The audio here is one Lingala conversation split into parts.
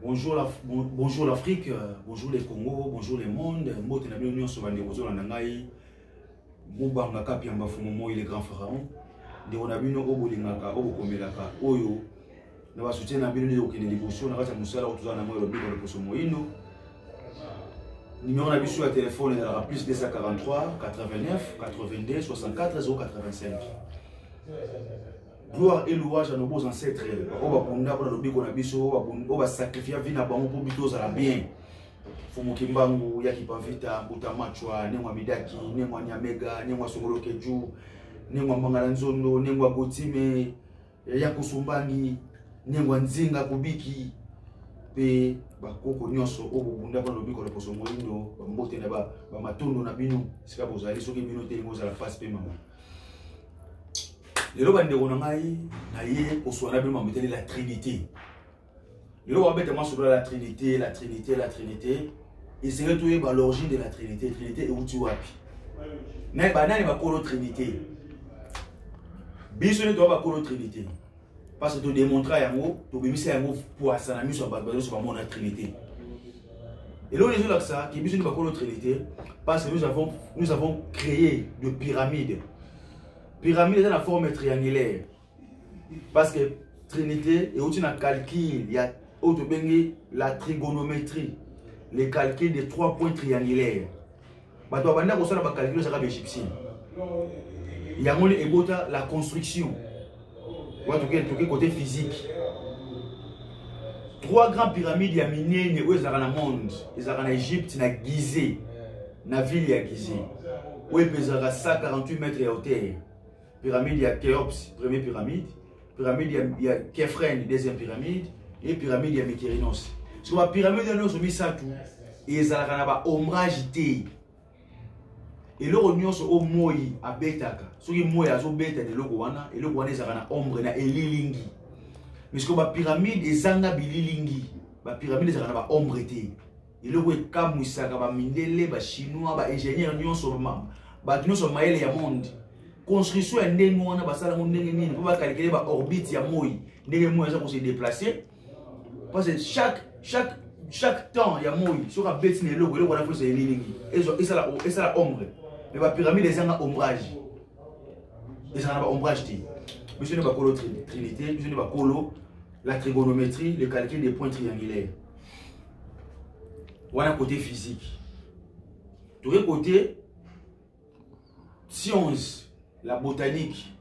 Bonjour l'Afrique, bonjour les Congo, bonjour le monde. Moi, je suis venu sur le réseau de Nangaï. Moubanga Kapiamba Fumomo, il est grand pharaon. On a vu nos Obolingaka, Obokomelaka, Oyo. Nous avons soutenu la Bible de l'évolution. Nous avons soutenu la numéro de sur le téléphone est plus 243 89 82 64 085. Gloire et louange à nos beaux ancêtres. On va sacrifier la vie pour bitoza la bien. Fumukimbangu, Yakipavita, Butamachwa, Nemwa Midaki, Nemwa Nyamega, Nemwa Songolokeju, Nemwa Mangalanzondo, Nemwa Gotime, Yakusumbangi, Nemwa Nzinga Kubiki, Pe Bakoko Nyoso, Obunda Banobiko, le Poso Moindo, Bambote Naba, Bamatondo Nabino, Skabozali, Soki Binote, à la face Pema. Les lois de Ronamaï, Naïe, au soir de la Trinité. Les lois bêtement sur la Trinité, la Trinité, la Trinité. Et c'est retrouvé par l'origine de la Trinité. Trinité et Utiwapi. Mais banane va colo Trinité. Bisous ne doit pas colo Trinité. Parce que tu démontres à Yango, tu bémissais à Yango pour Assanami sur la Trinité. Et là, les gens là ça, qui bisous ne va colo Trinité, parce que nous avons créé de pyramides. Pyramide est dans la forme triangulaire. Parce que Trinité, et aussi dans le calcul, il y a la trigonométrie, les calculs des 3 points triangulaires. Il y a la construction, côté physique. 3 grandes pyramides, il y a miné, où ils sont dans le monde. Ils sont en Égypte, dans Gizeh, dans la ville de Gizeh. Où ils pesent 148 mètres de hauteur. Pyramide, il y a Khéops, première pyramide. Pyramide, il y a Képhren, deuxième pyramide. Et pyramide, il y a Mykérinos. Parce que la pyramide, nous avons mis ça tout. Et ils ont un ombrage. Et là, on a au Moi à Betaka. Ce qui est Moi à Beta de l'Oguana. Et l'Oguana, ils ont un ombre et Elilingi. Mais ce que la pyramide, ils ont un Bililingi. La pyramide, ils ont un ombre. Et là, on a Kamoussa, Mindele, Chinois, ingénieurs, nous sommes maïs au monde. Construction est ndenge wana basala ndenge nini pour calculer ba orbite ya moi ndenge moi ça pour se déplacer parce que chaque temps ya moi sur la bête ne logo on a fait c'est ligne et ça la ombre mais ba pyramide les a ombrage et ça n'a pas ombrage ti monsieur ne ba colo trinité monsieur ne ba colo la trigonométrie le calcul des points triangulaires voilà côté physique tout le côté science. La botanique,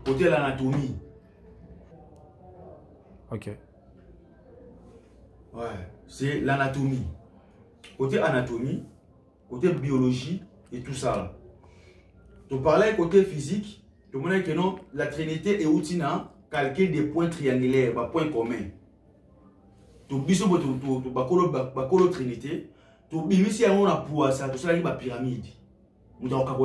côté l'anatomie. Ok. Ouais, c'est l'anatomie. Côté anatomie, côté biologie et tout ça là. Tu parlais côté physique, tu me dis que non, la Trinité est outil dans calculer des points triangulaires, des points communs. Tu biso tu bakolo Trinité, tu bimisi à mon appui ça, tout ça là la pyramide. Nous avons dit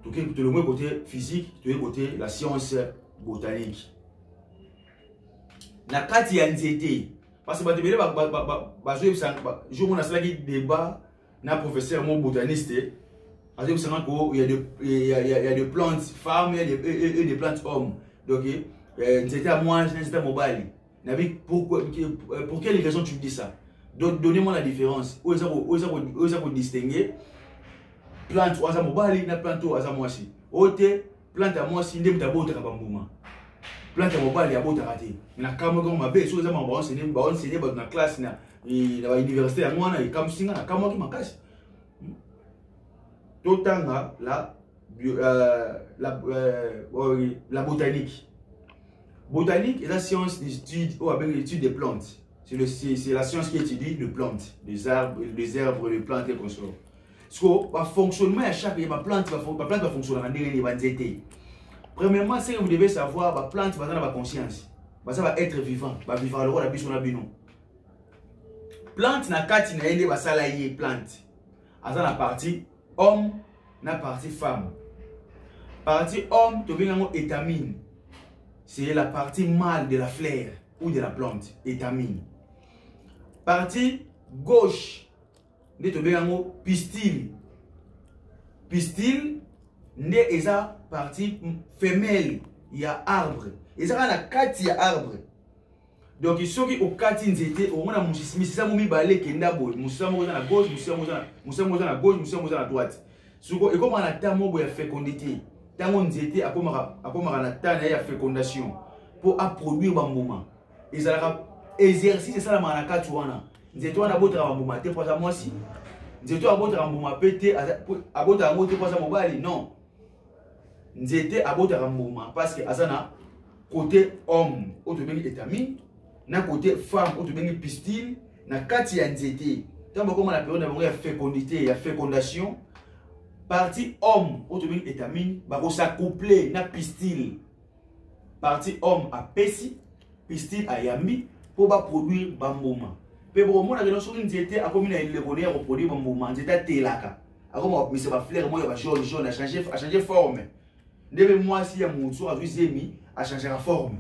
que tu le côté physique, tu es côté la science botanique. La carte y a une zété. Parce que je débat na professeur mon botaniste. Il y a des plantes femmes et des plantes hommes. Donc, c'était à moi, c'était à mobile. Pour quelle raison tu me dis ça? Donc, donnez-moi la différence. Où est-ce que vous distinguez plante ou mobile, na plante ou moi-ci. Ote, plante à moi-ci, n'est pas beau bambouma. Plante à mobile, il y a beau raté. Na kama comme ma belle, chose à mon c'est dans la classe, na l'université à moi, et comme singa, na kama qui m'a cassé. Tout temps, la botanique. Botanique est la science d'étude ou avec l'étude des plantes. C'est la science qui étudie les plantes, les arbres, les plantes et les consorts. Parce que le fonctionnement à chaque plante va fonctionner en dérivation. Premièrement, ce que vous devez savoir, la plante va dans la conscience. Ça va être vivant, va vivre le rôle de la binon. Plante na kati na yende va salayer plante. Dans la partie homme, na partie femme. Partie homme, tu viens en étamine. C'est la partie mâle de la fleur ou de la plante, étamine. Partie gauche, tu viens en pistil. pistil, nde eza partie femelle, il y a arbre. Et ça a 4 arbre. Donc il soki au 4 nzete, au moins musisa momi balé kenda boy, musisa mo na gauche, musisa mo na gauche, musisa mo na droite. Soko et comme on a tamo boy fécondité. Tango nzete akomaka na tane ya fécondation pour produire bambuma. Et ça la exercice ça la manaka tu wana. Nzete wana botara bambuma te poza mwasi. Nzete abotara bambuma pete abotara ngote poza mobali non. Nzete abotara bambuma parce que azana côté homme auto bengi étamine na côté femme auto bengi pistil na kati ya nzete. Tant comme la période ya fécondité ya fécondation partie homme auto bengi étamine ba ko s'accoupler na pistil. Partie homme a pesi pistil a yambi pour ba produire bambuma. Pe bo mona que lorsque nzete a comme na élevé à produire bambuma nzete telaka. A comme mais c'est pas fleur moi ba jaune a changé forme. Ndebe moi si ya mutu a zemi a changer la forme.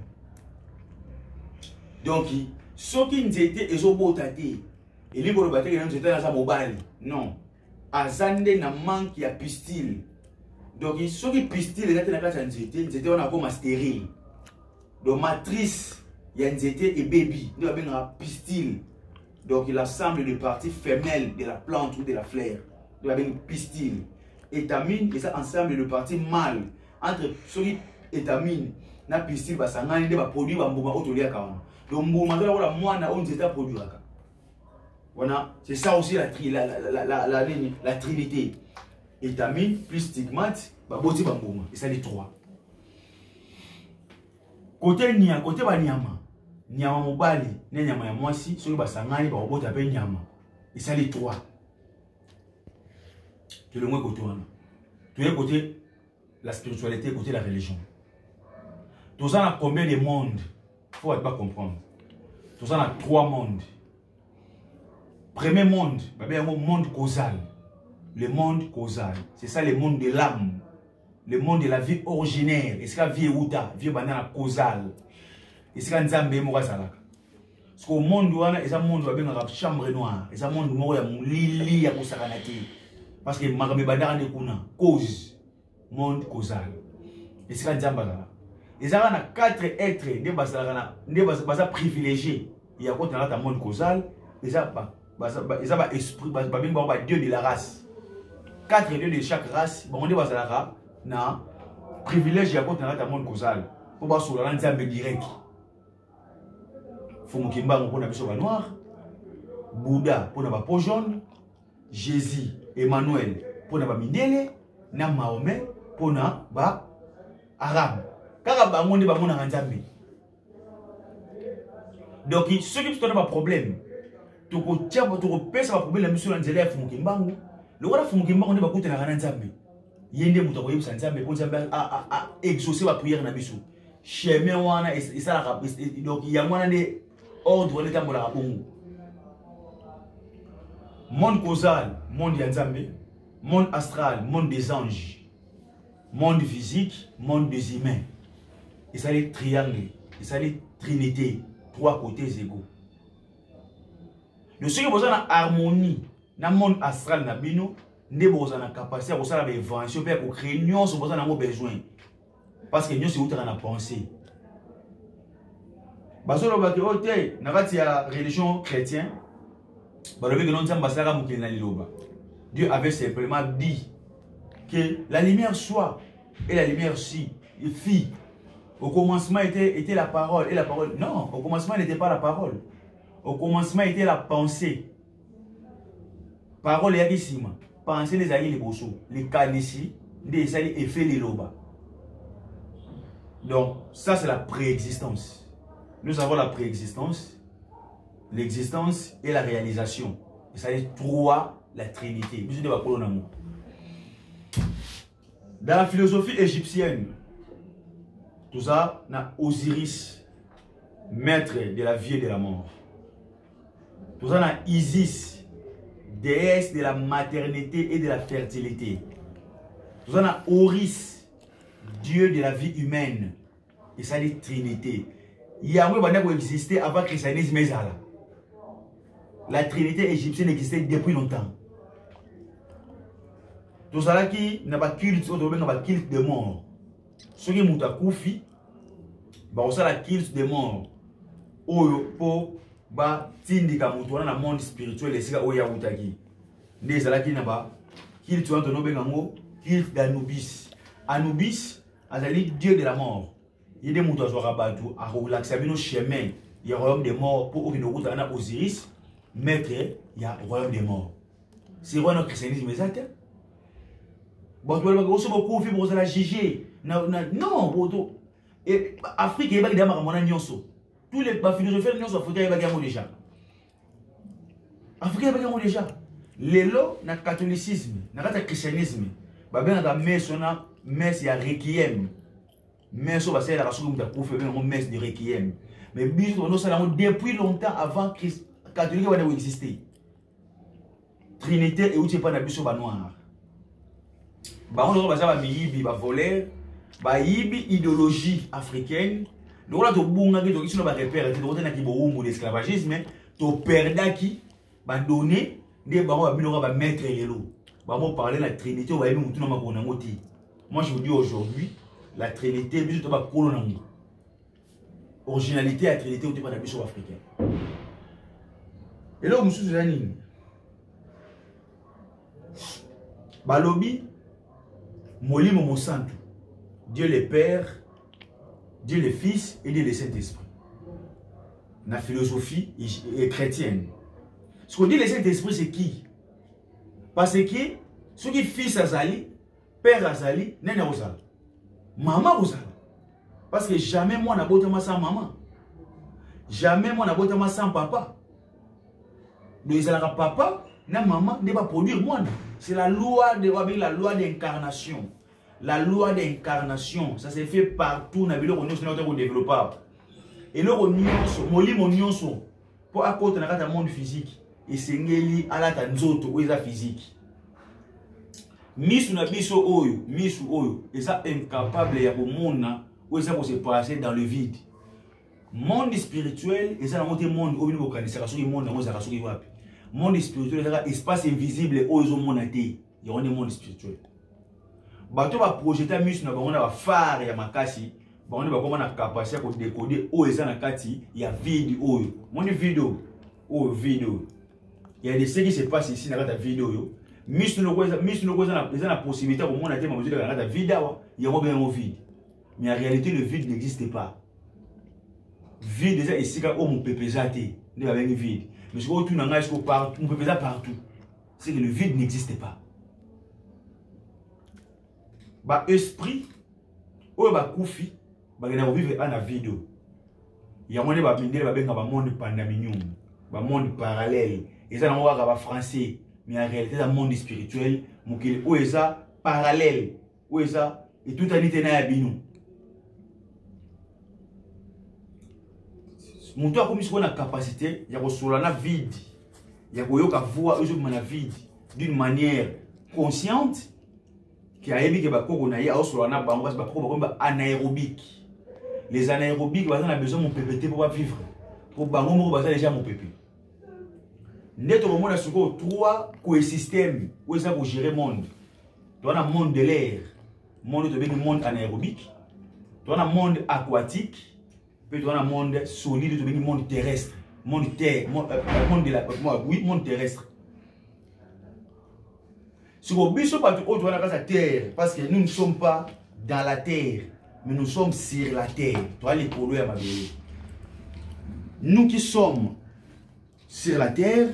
Donc, ce qui nous était et les gens qui étaient dans mobile, non. Azande na manque ya pistil. Donc, ce qui pistil est dans la nzete, on a comme stérile. Donc, matrice, il y a nzete et baby. Nous avons un pistil. Donc, il assemble les parties femelles de la plante ou de la fleur. Nous avons une pistil. Étamine, et ça ensemble les parties mâles. Entre ce qui étamine na pistil, ça va produire un mouvement autour. Donc, voilà, c'est ça aussi la trinité. Étamine plus stigmate, et ça les 3. Côté nia, côté nyama, nyama mobali, nyama ya mwasi, ceux qui basangani ba robota pe nyama. Et ça les 3. Tu le moins côté wana. Tu es côté la spiritualité, côté la religion. Tout ça a combien de mondes? Faut pas comprendre. Tout ça a 3 mondes. Premier monde, le monde causal. Le monde causal. C'est ça le monde de l'âme. Le monde de la vie originaire. Et c'est la vie outa, vie banana causal. Et c'est quand Nzambe morazalaka. Parce qu'au monde où il y a un monde où il y a une chambre noire. Il y a un monde où il y a un lili à kosakanati. Parce que magame bandara ne kuna cause monde causal. Et c'est quand Nzambe là. Il y a 4 êtres ne privilégiés. Il y a un monde causal. Il y a un esprit, un dieu de la race. 4 dieux de chaque race. On est un privilège. Il y a un monde causal. Pour voir sur l'ensemble direct. Fumukimba pour la personne noire. Bouddha pour la peau jaune. Jésus, Emmanuel pour la mindele. Na Mahomet pour la arabe. Donc, ceux qui ont un problème, tu repères un problème, monsieur Angela Fumukimbangu, le roi Fumukimbangu ne va pas coûter la Nzambe. Yende Moutaboye Nzambe pour Nzambe à exaucer la prière na biso. Chemin wana et ça donc il y a moins de ordre l'état de la Congo. Monde causal, monde Nzambe, monde astral, monde des anges, monde physique, monde des humains. Et ça les triangles, et ça les trinités, 3 côtés égaux. Donc, ceux qui ont besoin d'harmonie dans le monde astral, nous avons la capacité à faire des inventions pour créer nous avons besoin. Parce que nous sommes dans la pensée. La religion chrétienne, Dieu avait simplement dit que la lumière soit et la lumière si, fit. Au commencement était la parole et la parole. Non, au commencement n'était pas la parole. Au commencement était la pensée. Parole et agissement. Pensée les aïe les bosso. Les canissi, les aïe et fait les loba. Donc, ça c'est la préexistence. Nous avons la préexistence, l'existence et la réalisation. Et ça est 3 la Trinité. Dans la philosophie égyptienne, tout ça, on a Osiris, maître de la vie et de la mort. Tout ça, on a Isis, déesse de la maternité et de la fertilité. Tout ça, on a Horus, dieu de la vie humaine. Et ça, c'est Trinité. Il y a un qui existait avant que le christianisme. La Trinité égyptienne existait depuis longtemps. Tout ça qui n'a pas culte, on n'a pas culte de mort. Ceux qui ont koufi, on a la culte de mort. Oyo po ba tindika mutu wana na monde spirituel esika oya utaki. Nde ça qui n'a pas culte on tono bengango culte d'Anubis. Anubis azali dieu de la mort. Il y a des mutu azwaka batu a relaxer bino chemin. Il y a royaume des morts pour okino kuta na Osiris, maître il y a royaume des morts. C'est quoi notre christianisme exact? Bon, tu vas aussi beaucoup faire pour la juger. Non, et Afrique est pas des marques nyonso. Tous les philosophes nyonso africains est pas gagnant déjà. Africain est pas gagnant déjà. Les lois na catholicisme, na christianisme, ba ben na messe na messe ya requiem. Messe ba c'est la raison que tu faire une messe de requiem. Mais biso on ça depuis longtemps avant Christ catholique va exister. Trinité et où tu pas na biso ba noir. Bah on va miyibi ba voler ba yibi idéologie africaine donc là to bunga ki to kisino ba repère to tena ki bo umu l'esclavagisme to perda ki ba donner des ba ba biloko ba mettre lelo ba mo parler la trinité on va yebi mutu na makona ngoti. Moi je vous dis aujourd'hui la trinité biso to ba kolo na ngo originalité la trinité ou te pas na biso africain et là musu zani ba lobby Molimo Monsanto, Dieu le Père, Dieu le Fils et Dieu le Saint-Esprit. La philosophie chrétienne. Ce qu'on dit le Saint-Esprit, c'est qui? Parce que ceux qui fils Azali, Père Azali, n'est pas Azali. Maman Azali. Parce que jamais moi n'a pas été sans maman. Jamais moi n'a pas été sans papa. Donc, papa, na maman ne va pas produire moi. C'est la loi d'incarnation. La loi d'incarnation, ça s'est fait partout dans le monde développable. Et là, on pour apporter dans le monde physique. Et c'est à la tanzoto ou la physique. Misu na biso oyo, misu oyo, et ça incapable ya monde où ça peut se passer dans le vide. Monde spirituel, et ça dans le monde où il y a des monde monde spirituel, c'est espace invisible où ils ont mon athée. Il y a un monde spirituel. Bato va projeter mus na bango na phare ya makasi, bango ba comment na capacité pour décoder où ils ont na kati, il y a vide oyo. Mon vidéo, oh vidéo. Il y a des choses qui se passent ici dans la vidéo yo. Mus no koza na possibilité pour mon athée manger dans la vidéo, il y a bien un vide. Mais en réalité le vide n'existe pas. Vide déjà ici quand on peut peser, ne va bien vide. Mais si on peut peser partout. C'est que le vide n'existe pas. Bah esprit, ou bah koufi, bah on vivre en la vidéo. Il y a moyen de monde pandaminium, bah monde parallèle. Et ça on va français, mais en réalité c'est monde spirituel, où est ça parallèle, où est ça et tout a été na binu. Mon toit comme si on a capacité, il y a un vide. Il y a un vide d'une manière consciente qui a émis que anaérobique. Les anaérobiques, on a besoin de mon PPT pour vivre. Pour que déjà mon PPT. Nous avons trois écosystèmes pour gérer le monde. Tu as un monde de l'air, monde anaérobique. Tu as un monde aquatique. Puis tu as un monde solide, tu as un monde terrestre. Monde terre, monde terrestre. Si vous ne pas dans la terre, parce que nous ne sommes pas dans la terre, mais nous sommes sur la terre. Tu vois les pollués à ma vie. Nous qui sommes sur la terre,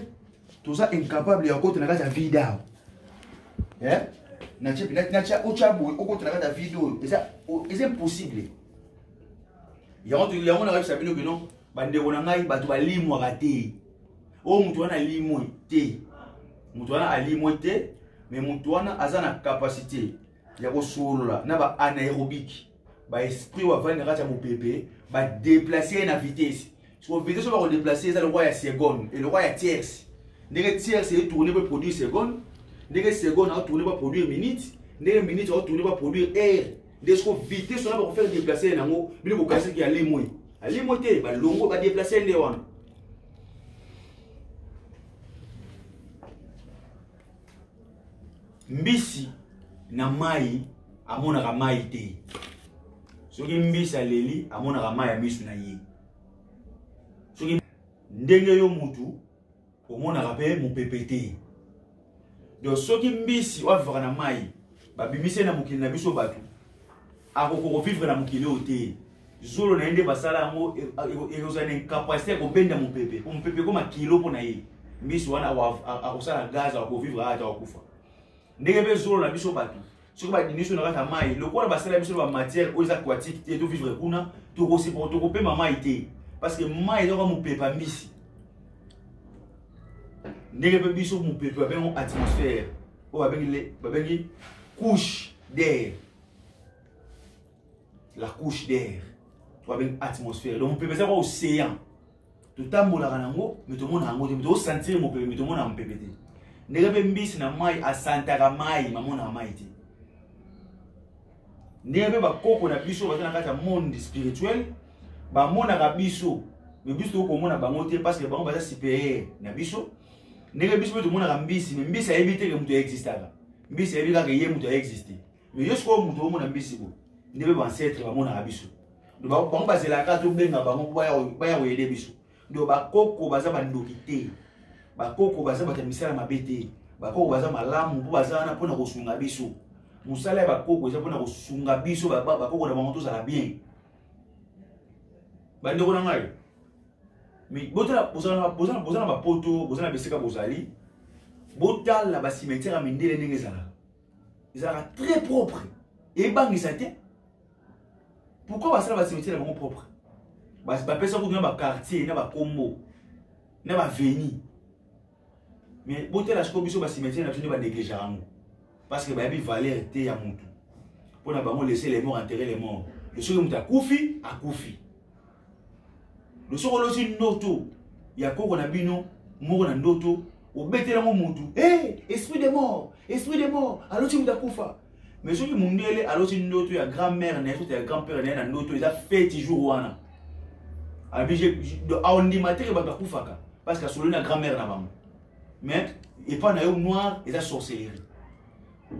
tout ça incapable de faire la vidéo. C'est impossible. Il y a un sabido que non, bande wonangai batu balimwa raté. O mutu wana limwe te. Mutu wana alimwe te, mais mutu wana azana capacité ya ko solola na ba anaérobique. Ba esprit wa vana kata mo pepe, ba déplacer na vitesse. Si on vitesse on va déplacer ça le roi ya seconde et le roi ya tierce. Ndenge tierce est tourner pour produire seconde, ndenge seconde a tourner pour produire minute, ndenge minute a tourner pour produire heure. Dès que vitesse on va faire déplacer nango bili ko kasi ki ali moy te ba longo ba déplacer ndé wana mbisi na mai amona mai te. Soki mbisi aleli amona mai ya misu na ye. Soki ndenge yo mutu omona pe mu pepete. Donc soki mbisi wa vivre na mai ba bimise na mukili na biso batu akoko vivre na mukili ote. Zolo na ende basala ngo ekozana incapacité ko benda mu pepe. Mu pepe ko makilo pona ye. Mbisi wana akosala gaz ako vivre ata akufa. Ndenge be zolo na biso batu. Soki ba diniso na kata mai, lokola basala biso ba matière oyo aquatique te to vivre kuna, to ko supporter ko pema mai te. Parce que mai eza mu pepa mbisi. Ndenge be biso mu pepe ba bengo atmosphère. O ba bengi couche d'air. La couche d'air. Ba bengi atmosphère. Donc mu pepe ça ba océan. To tambola kanango, mais to mona ngo te, to sentir mu pepe, mais to mona mu pepe te. Ndenge be mbisi na mai asantaka mai, mamona mai te. Ndenge ba koko na biso ba tana kata monde spirituel, ba mona ka biso, mais biso ko mona bango te parce que bango ba supérieur na biso. Ndenge biso to mona ka mbisi, mais mbisi ayebite ke mutu existaka. Mbisi ayebika ke ye mutu exister. Mais yosko mutu mona mbisi ko. Ndenge ba ancêtre ba mona ka biso. Do ba bango ba zela ka to benga bango ba ya ko yede biso. Do ba koko baza ba ndokite. Ba koko baza ba misala mabete. Ba koko baza malamu, baza na pona ko sunga biso. Musala ba koko eza pona ko sunga biso ba koko na bango to sala bien. Ba ndeko na ngai. Mais botala bozana ba poto, bozana besika bozali. Botala ba cimetière mindele ndenge zala. Ezala très propre. Et bangisa te. Pourquoi basala ba cimetière bango propre? Ba pesa ko na ba quartier, na ba kombo, na ba veni. Mais botala sko biso ba cimetière na tuni ba négliger rango. Parce que baby valeur était ya mutu. Pour na bango laisser les morts enterrer les morts. Le soki mutu akufi, akufi. Le soki losi ndoto ya koko na bino, moko na ndoto, obetela mo mutu. Eh, esprit de mort, aloti mutu akufa. Mais soki mundele aloti ndoto ya grand-mère na ya grand-père na ndoto, ils a fait jour wana. Abije aondi matere ba kufaka parce que solo na grand-mère na bango. Mais et pas na yo noir, ils a sorcellerie.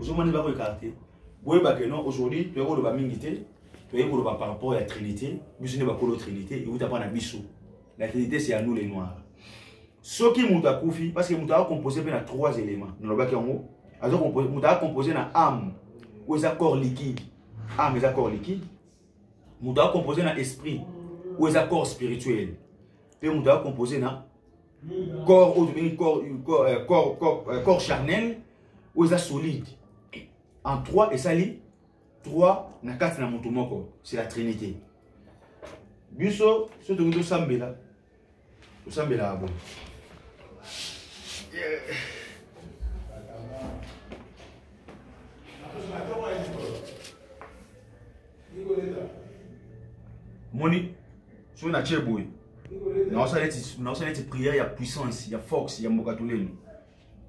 Aujourd'hui, nous allons écarter. Aujourd'hui, tu as mingi tu as par rapport à la Trinité. Nous sommes la Trinité et vous avez la biso. La Trinité, c'est à nous les noirs. Ce qui nous a confié, parce que nous avons composé de 3 éléments. Nous avons composé de âme, ou des corps liquides. Âme et corps liquides. Nous avons composé de esprit, ou des corps spirituels. Et nous avons composé de corps charnel, ou des solides. En 3 et ça lit 3 na 4 na motomoko, c'est la Trinité. Biso so to sambela. To sambela abo. Moni so na cheboy. Na ça les prière, il y a puissance, il y a force, il y a mbokatuleni.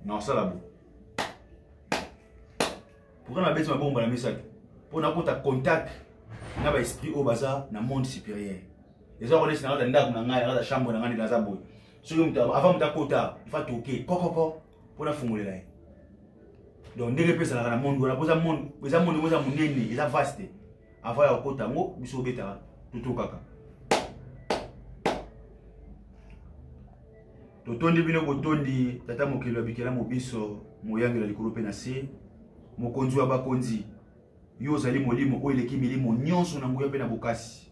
Na ça là. Pour na bête ma bomba la message. Pour na konta contact na ba esprit au bazar na monde supérieur. Les gens connaissent na ndako na ngai na chambre na ngani na zabo. So avant muta kota, il faut toquer kokoko pour na fungulela. Donc ndenge pesa na monde na poza monde, poza monde moza munene, eza vaste. Avant ya kota ngo biso beta tutokaka. Totondi bino botondi tata mokelo abikela mobiso moyangela likolo pe na se. Mokonzi wa bakonzi yo zali molimo o eleki milimo nyonso na nguya pe na bokasi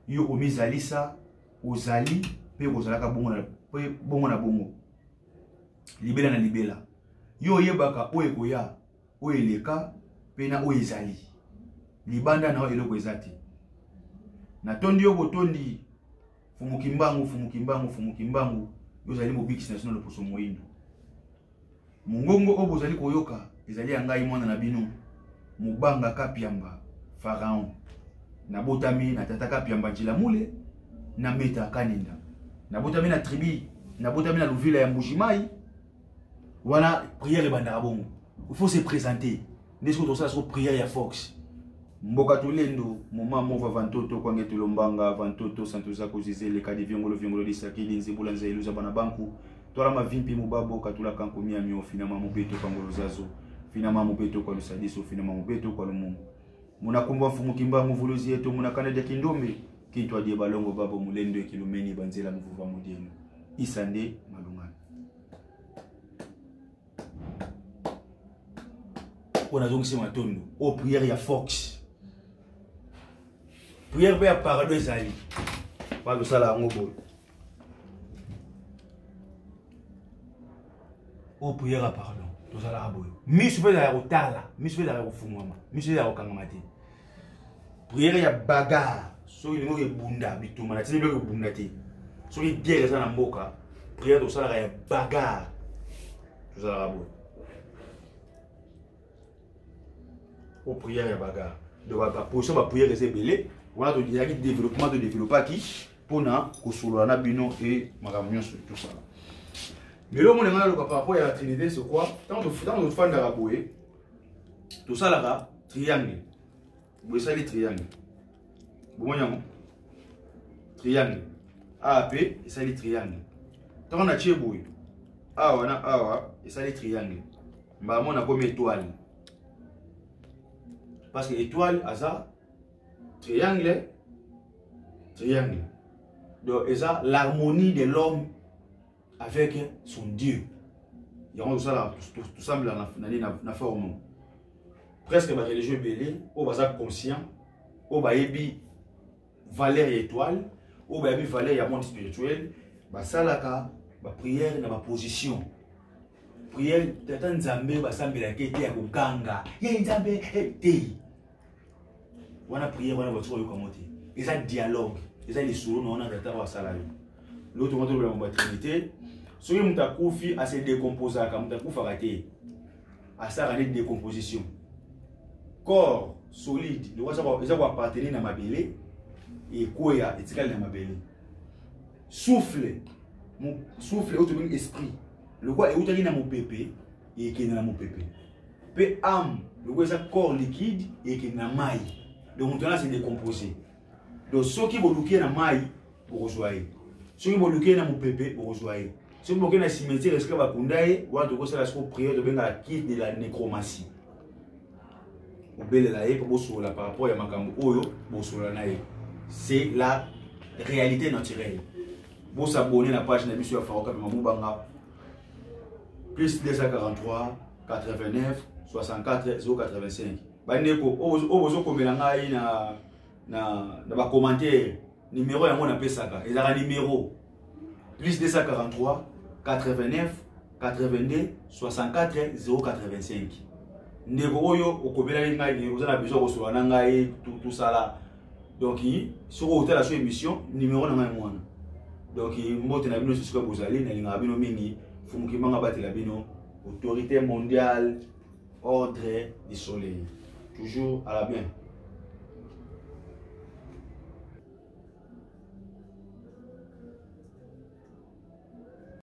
yo omizalisa ozali pe kozalaka bongo na bongo libela na libela yo yebaka o ekoya o eleka pe na o ezali libanda na o eloko ezati na tondi yo botondi fumukimbangu yo zali mobikisi national poso moyindo mungongo o bozali koyoka ezali ngai mwana na bino mubanga kapiamba pharaon na botami na tata kapiamba njila mule na meta kaninda na botami na tribi na botami na luvila ya mbujimai wana prière bandaka bongo il faut se présenter n'est-ce que tout ça c'est prière ya fox mboka tulendo moma mova vantoto kwange tulombanga vantoto santuza kuzizele kadi viongolo disakili nzibula nzailuza bana banku tola mavimpi mubabo katula kanko mia mio finama mubeto kangolo zazo finalement mon beto kwa lusadiso finalement mon beto kwa lumu muna kumba mfumu kimba muvuluzi yetu muna kanada kindombe kitwa die balongo babo mulendo kilumeni banzela muvuva mudienu isande malungana on a donc c'est matondo au prière ya Fox prière ya parado ezali pas de ça là ngobo au prière à pardon tout ça là aboyo misu pe la rotala misu pe la rofungwama misu ya okangamate prière ya bagarre so il mo bunda bituma na tini be bunda te so il guerre ça na mboka prière tout ça là ya bagarre tout ça là aboyo au prière ya bagarre donc ba position ba prière c'est belé on a dit que développement de développer qui pour na ko solo na bino et makamnyo sur tout ça. Mais là, on a par rapport à la Trinité, c'est quoi? Tant de fan d'Araboué, tout ça là, triangle. Vous voyez ça, les triangles. Vous voyez, triangle. AAP, et ça, les triangles. Tant on a Tchéboué, Awa, et ça, les triangles. Bah, on a comme étoile. Parce que étoile, à ça, triangle. Donc, et ça, l'harmonie de l'homme avec son Dieu. Il y a tout ça, tout ça dans forme. Presque les religieux belés, au bazar conscient, au baébi valeur et étoile, au baébi valeur et monde spirituel, ça la prière dans ma position. Prière, tata nzambe basambe la kete ya kuganga. Ye nzambe te. Wana prière wana votre yo komote. Et ça dialogue, et ça les solo on a tata wa salayo. L'autre mot de la Trinité. Si vous avez à se décomposer, vous avez à ça une décomposition. Corps solide, il va appartenir à ma belé et quoi est égal dans ma belé. Souffle, autre esprit. Le quoi est où dans mon pépé et qui est dans mon pépé. Peu âme, le quoi est corps liquide et qui est dans maille. Donc maintenant c'est décomposé. Donc ceux qui vont looker dans maille, vous rejoignez. Ceux qui vont looker dans mon pépé, vous rejoignez. Si vous avez un cimetière, est-ce que vous avez une prière de la quitte de la nécromancie? Vous avez par rapport à c'est la réalité naturelle. Vous vous abonnez à la page de la Faroka Mamubanga, plus 243 89 64 085. Vous avez un commentaire numéro et un pesaka. Il y a un numéro plus 243 89 82 64 085. Ndeko oyo okobela ngai vous avez besoin de recevoir ngai tout ça là. Donc sur hôtel la émission numéro na ngai mwana. Donc mbote na bino sisika bozali na linga bino mingi fumuki manga batela bino autorité mondiale ordre du soleil. Toujours à la bien.